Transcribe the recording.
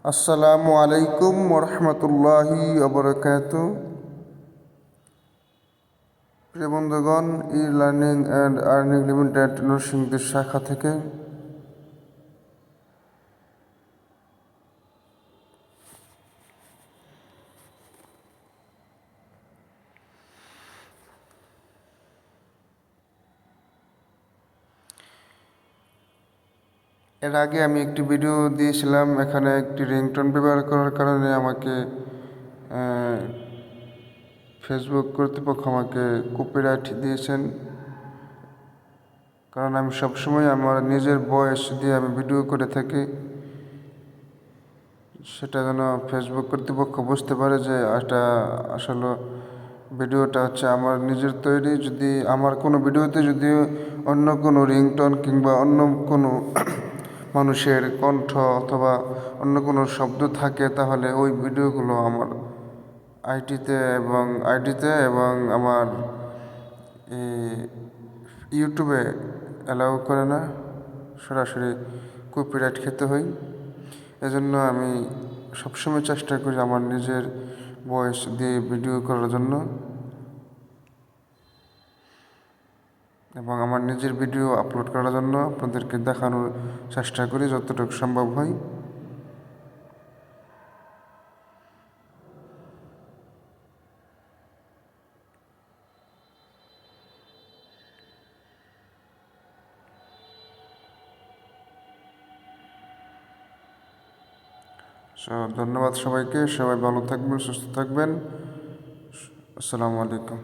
আসসালামু আলাইকুম ওরহমতুল্লাহি ওবরাকাতু। প্রিয় বন্ধুগণ, e learning and earning limited নরসিংদীর শাখা থেকে এর আগে আমি একটি ভিডিও দিয়েছিলাম। এখানে একটি রিংটোন ব্যবহার করার কারণে আমাকে ফেসবুক কর্তৃপক্ষ আমাকে কপিরাইট দিয়েছেন। কারণ আমি সবসময় আমার নিজের ভয়েস দিয়ে আমি ভিডিও করে থাকি, সেটা যেন ফেসবুক কর্তৃপক্ষ বুঝতে পারে যে এটা আসলে ভিডিওটা হচ্ছে আমার নিজের তৈরি। যদি আমার কোনো ভিডিওতে যদি অন্য কোনো রিংটোন কিংবা অন্য কোনো মানুষের কণ্ঠ অথবা অন্য কোনো শব্দ থাকে, তাহলে ওই ভিডিওগুলো আমার আইডিতে এবং আমার ইউটিউবে অ্যালাউ করে না, সরাসরি কপিরাইট খেতে হয়। এজন্য আমি সবসময় চেষ্টা করি আমার নিজের ভয়েস দিয়ে ভিডিও করার জন্য এবং আমার নিজের ভিডিও আপলোড করার জন্য আপনাদেরকে দেখানোর চেষ্টা করি যতটুকু সম্ভব হয়। ধন্যবাদ সবাইকে। সবাই ভালো থাকবেন, সুস্থ থাকবেন। আসসালামু আলাইকুম।